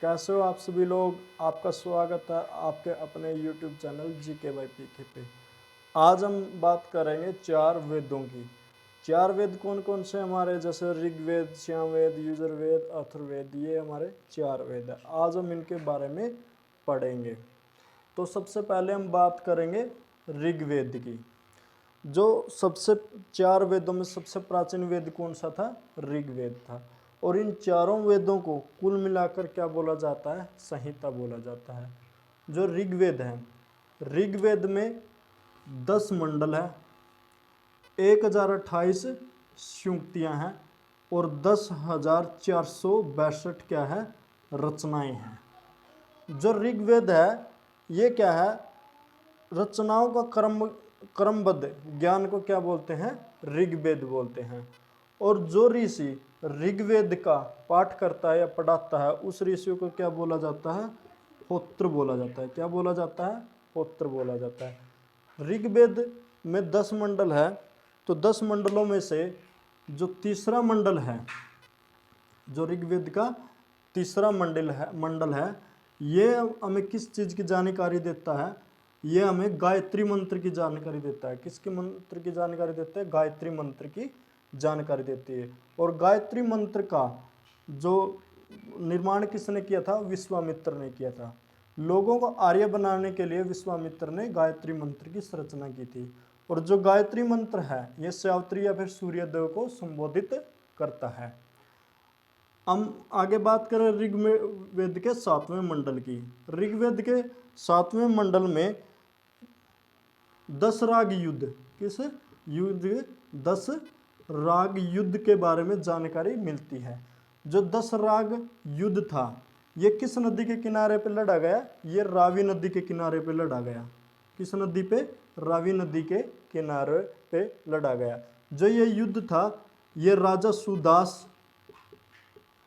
कैसे हो आप सभी लोग। आपका स्वागत है आपके अपने YouTube चैनल जीके बाय पीके पे। आज हम बात करेंगे चार वेदों की। चार वेद कौन कौन से हमारे, जैसे ऋग्वेद, सामवेद, यजुर्वेद, अथर्ववेद, ये हमारे चार वेद है। आज हम इनके बारे में पढ़ेंगे। तो सबसे पहले हम बात करेंगे ऋग्वेद की। जो सबसे चार वेदों में सबसे प्राचीन वेद कौन सा था? ऋग्वेद था। और इन चारों वेदों को कुल मिलाकर क्या बोला जाता है? संहिता बोला जाता है। जो ऋग्वेद है, ऋग्वेद में 10 मंडल है, 1028 सूक्तियाँ हैं और 10,462 क्या है? रचनाएं हैं। जो ऋग्वेद है ये क्या है? रचनाओं का क्रमबद्ध ज्ञान को क्या बोलते हैं? ऋग्वेद बोलते हैं। और जो ऋषि ऋग्वेद का पाठ करता है या पढ़ाता है उस ऋषि को क्या बोला जाता है? होत्र बोला जाता है। क्या बोला जाता है? होत्र बोला जाता है। ऋग्वेद में 10 मंडल है, तो 10 मंडलों में से जो तीसरा मंडल है, जो ऋग्वेद का तीसरा मंडल है, ये हमें किस चीज़ की जानकारी देता है? ये हमें गायत्री मंत्र की जानकारी देता है। किसके मंत्र की जानकारी देता है? गायत्री मंत्र की जानकारी देती है। और गायत्री मंत्र का जो निर्माण किसने किया था? विश्वामित्र ने किया था। लोगों को आर्य बनाने के लिए विश्वामित्र ने गायत्री मंत्र की रचना की थी। और जो गायत्री मंत्र है ये सावित्री या फिर सूर्यदेव को संबोधित करता है। हम आगे बात करें ऋग्वेद के 7वें मंडल की। ऋग्वेद के 7वें मंडल में 10 राग युद्ध, किस युद्ध? 10 राग युद्ध के बारे में जानकारी मिलती है। जो 10 राग युद्ध था ये किस नदी के किनारे पे लड़ा गया? ये रावी नदी के किनारे पे लड़ा गया। किस नदी पे? रावी नदी के किनारे पे लड़ा गया। जो ये युद्ध था ये राजा सुदास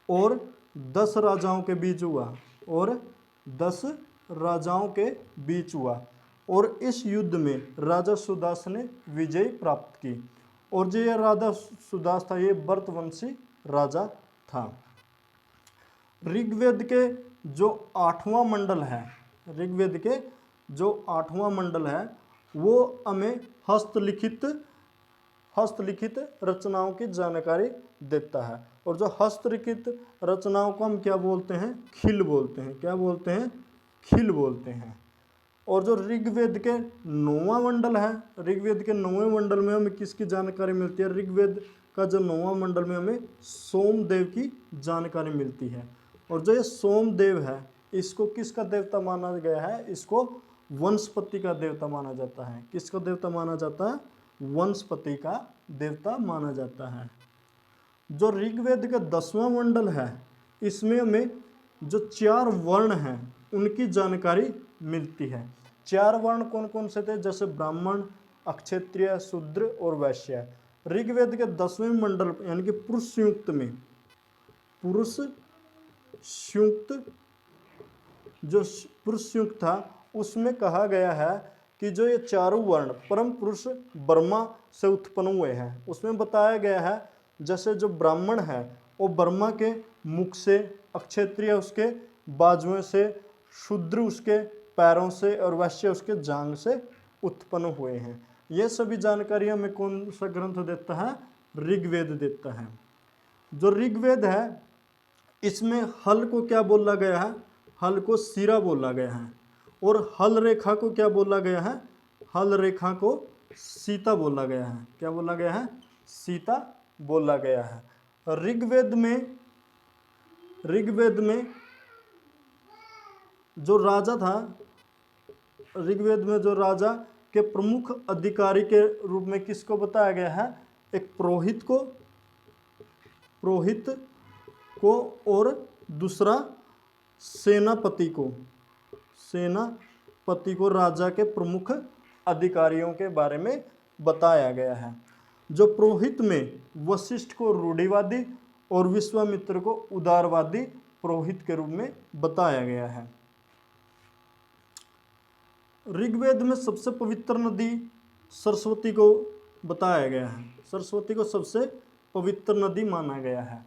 और 10 राजाओं के बीच हुआ। और 10 राजाओं के बीच हुआ। और इस युद्ध में राजा सुदास ने विजय प्राप्त की। और जो ये राजा सुदास था ये भरतवंशी राजा था। ऋग्वेद के जो 8वां मंडल है, ऋग्वेद के जो 8वां मंडल है वो हमें हस्तलिखित रचनाओं की जानकारी देता है। और जो हस्तलिखित रचनाओं को हम क्या बोलते हैं? खिल बोलते हैं। क्या बोलते हैं? खिल बोलते हैं। और जो ऋग्वेद के 9वां मंडल है, ऋग्वेद के 9वें मंडल में हमें किसकी जानकारी मिलती है? ऋग्वेद का जो 9वां मंडल में हमें सोमदेव की जानकारी मिलती है। और जो ये सोमदेव है इसको किसका देवता माना गया है? इसको वनस्पति का देवता माना जाता है। किसका देवता माना जाता है? वनस्पति का देवता माना जाता है। जो ऋग्वेद का 10वां मंडल है इसमें हमें जो 4 वर्ण हैं उनकी जानकारी मिलती है। 4 वर्ण कौन कौन से थे? जैसे ब्राह्मण, अक्षत्रिय, शूद्र और वैश्य। ऋग्वेद के 10वें मंडल यानी कि पुरुष संयुक्त में, पुरुष संयुक्त जो पुरुष संयुक्त था उसमें कहा गया है कि जो ये चारों वर्ण परम पुरुष ब्रह्मा से उत्पन्न हुए हैं। उसमें बताया गया है जैसे जो ब्राह्मण है वो ब्रह्मा के मुख से, अक्षत्रिय उसके बाजुओं से, शूद्र उसके पैरों से और वैश्य उसके जांग से उत्पन्न हुए हैं। ये सभी जानकारी हमें कौन सा ग्रंथ देता है? ऋग्वेद देता है। जो ऋग्वेद है इसमें हल को क्या बोला गया है? हल को सिरा बोला गया है। और हल रेखा को क्या बोला गया है? हल रेखा को सीता बोला गया है। क्या बोला गया है? सीता बोला गया है। ऋग्वेद में जो राजा था, ऋग्वेद में जो राजा के प्रमुख अधिकारी के रूप में किसको बताया गया है? एक पुरोहित को और दूसरा सेनापति को राजा के प्रमुख अधिकारियों के बारे में बताया गया है। जो पुरोहित में वशिष्ठ को रूढ़िवादी और विश्वामित्र को उदारवादी पुरोहित के रूप में बताया गया है। ऋग्वेद में सबसे पवित्र नदी सरस्वती को बताया गया है। सरस्वती को सबसे पवित्र नदी माना गया है।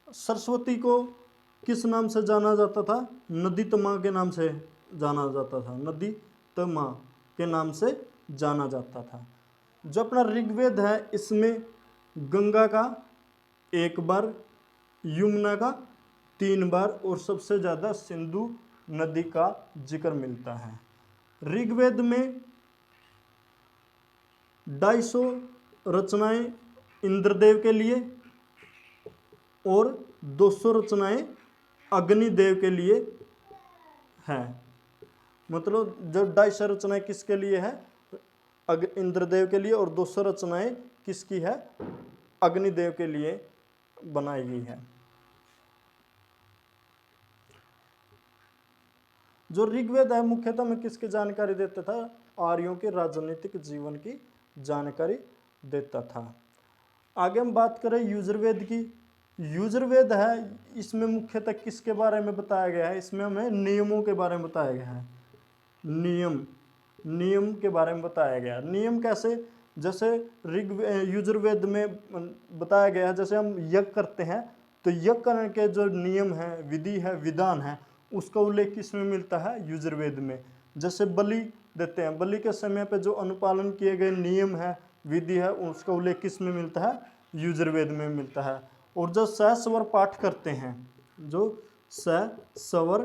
सरस्वती को किस नाम से जाना जाता था? नदी तमा के नाम से जाना जाता था, नदी तमा के नाम से जाना जाता था। जो अपना ऋग्वेद है इसमें गंगा का 1 बार, यमुना का 3 बार और सबसे ज़्यादा सिंधु नदी का जिक्र मिलता है। ऋग्वेद में 250 रचनाएं इंद्रदेव के लिए और 200 रचनाएं अग्निदेव के लिए हैं। मतलब जो 250 रचनाएं किसके लिए है? इंद्रदेव के लिए, और 200 रचनाएं किसकी है? अग्निदेव के लिए बनाई गई है। जो ऋग्वेद है मुख्यतः में किसकी जानकारी देता था? आर्यों के राजनीतिक जीवन की जानकारी देता था। आगे हम बात करें यजुर्वेद की। यजुर्वेद है इसमें मुख्यतः किसके बारे में बताया गया है? इसमें हमें नियमों के बारे में बताया गया है। नियम के बारे में बताया गया। नियम कैसे? जैसे यजुर्वेद में बताया गया है, जैसे हम यज्ञ करते हैं तो यज्ञ करने के जो नियम है, विधि है, विधान है, उसका उल्लेख किसमें मिलता है? यजुर्वेद में। जैसे बलि देते हैं, बलि के समय पे जो अनुपालन किए गए नियम है, विधि है, उसका उल्लेख किसमें मिलता है? यजुर्वेद में मिलता है। और जो सहस्वर पाठ करते हैं, जो सहस्वर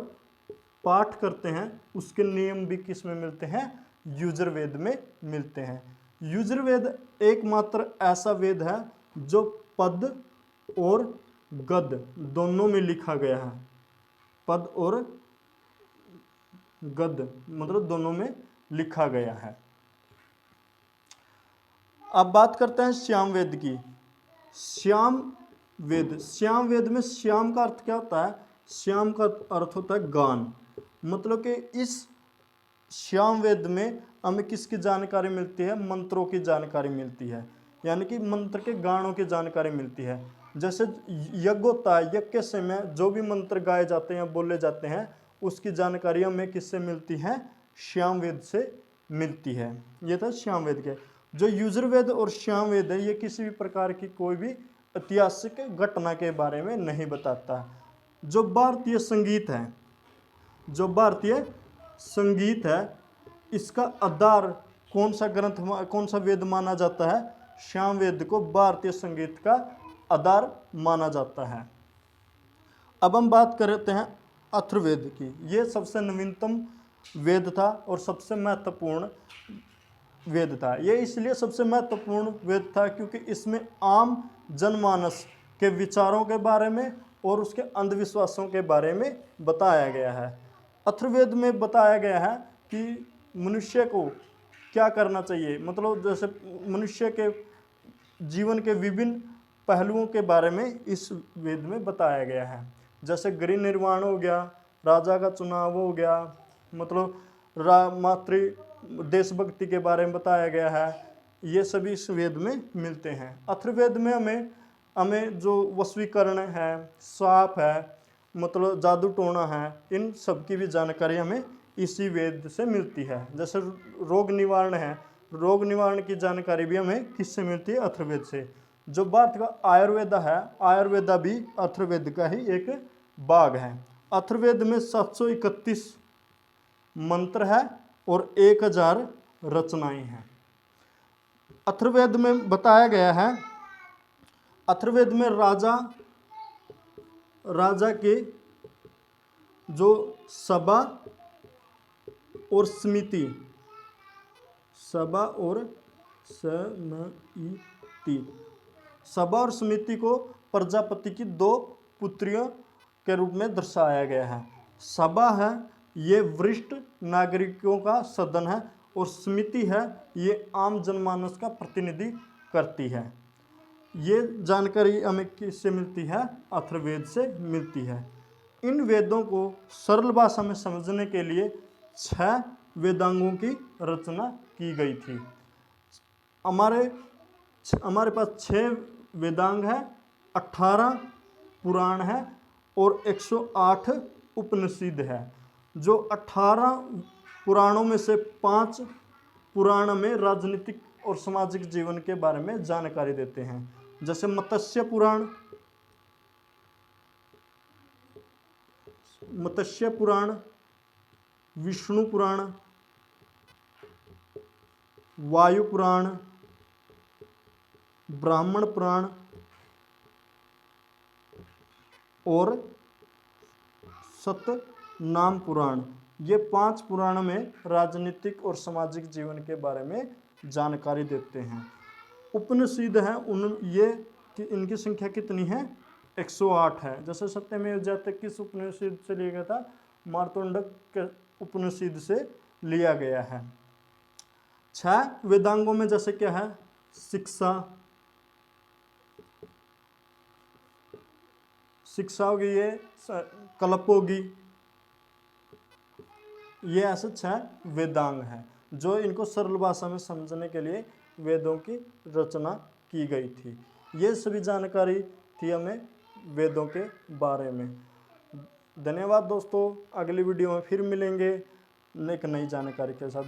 पाठ करते हैं, उसके नियम भी किस में मिलते हैं? यजुर्वेद में मिलते हैं। यजुर्वेद एकमात्र ऐसा वेद है जो पद और गद दोनों में लिखा गया है। पद और गद मतलब दोनों में लिखा गया है। अब बात करते हैं श्याम वेद की। श्याम वेद में श्याम का अर्थ क्या होता है? श्याम का अर्थ होता है गान। मतलब कि इस श्याम वेद में हमें किसकी जानकारी मिलती है? मंत्रों की जानकारी मिलती है, यानी कि मंत्र के गानों की जानकारी मिलती है। जैसे यज्ञ होता है, यज्ञ के समय जो भी मंत्र गाए जाते हैं, बोले जाते हैं, उसकी जानकारी हमें किससे मिलती है? श्याम वेद से मिलती है। ये था श्याम वेद के। जो यजुर्वेद और श्याम वेद है, ये किसी भी प्रकार की कोई भी ऐतिहासिक घटना के बारे में नहीं बताता। जो भारतीय संगीत है, इसका आधार कौन सा ग्रंथ, कौन सा वेद माना जाता है? श्याम वेद को भारतीय संगीत का आधार माना जाता है। अब हम बात करते हैं अथर्ववेद की। ये सबसे नवीनतम वेद था और सबसे महत्वपूर्ण वेद था। ये इसलिए सबसे महत्वपूर्ण वेद था क्योंकि इसमें आम जनमानस के विचारों के बारे में और उसके अंधविश्वासों के बारे में बताया गया है। अथर्ववेद में बताया गया है कि मनुष्य को क्या करना चाहिए, मतलब जैसे मनुष्य के जीवन के विभिन्न पहलुओं के बारे में इस वेद में बताया गया है। जैसे गृह निर्माण हो गया, राजा का चुनाव हो गया, मतलब मातृ देशभक्ति के बारे में बताया गया है। ये सभी इस वेद में मिलते हैं। अथर्ववेद में हमें जो वशीकरण है, श्राप है, मतलब जादू टोना है, इन सब की भी जानकारी हमें इसी वेद से मिलती है। जैसे रोग निवारण है, रोग निवारण की जानकारी भी हमें किससे मिलती है? अथर्ववेद से। जो भारत का आयुर्वेदा है, आयुर्वेदा भी अथर्ववेद का ही एक भाग है। अथर्ववेद में 731 मंत्र है और 1000 रचनाएं हैं। अथर्ववेद में बताया गया है, अथर्ववेद में राजा के जो सभा और समिति, सभा और समिति को प्रजापति की 2 पुत्रियों के रूप में दर्शाया गया है। सभा है ये वरिष्ठ नागरिकों का सदन है और समिति है ये आम जनमानस का प्रतिनिधि करती है। ये जानकारी हमें किससे मिलती है? अथर्ववेद से मिलती है। इन वेदों को सरल भाषा में समझने के लिए 6 वेदांगों की रचना की गई थी। हमारे पास 6 वेदांग है, 18 पुराण है और 108 उपनिषद है। जो 18 पुराणों में से 5 पुराण में राजनीतिक और सामाजिक जीवन के बारे में जानकारी देते हैं। जैसे मत्स्य पुराण, मत्स्य पुराण, विष्णु पुराण, वायु पुराण, ब्राह्मण पुराण और सतनाम पुराण। ये 5 पुराण में राजनीतिक और सामाजिक जीवन के बारे में जानकारी देते हैं। उपनिषद है उन ये कि इनकी संख्या कितनी है, 108 है। जैसे सत्यमेव जयते किस उपनिषद से लिया गया था, मार्तंडक के उपनिषद से लिया गया है। 6 वेदांगों में जैसे क्या है, शिक्षा होगी, ये कल्प होगी, ये ऐसे 6 वेदांग हैं जो इनको सरल भाषा में समझने के लिए वेदों की रचना की गई थी। ये सभी जानकारी थी हमें वेदों के बारे में। धन्यवाद दोस्तों, अगली वीडियो में फिर मिलेंगे एक नई जानकारी के साथ।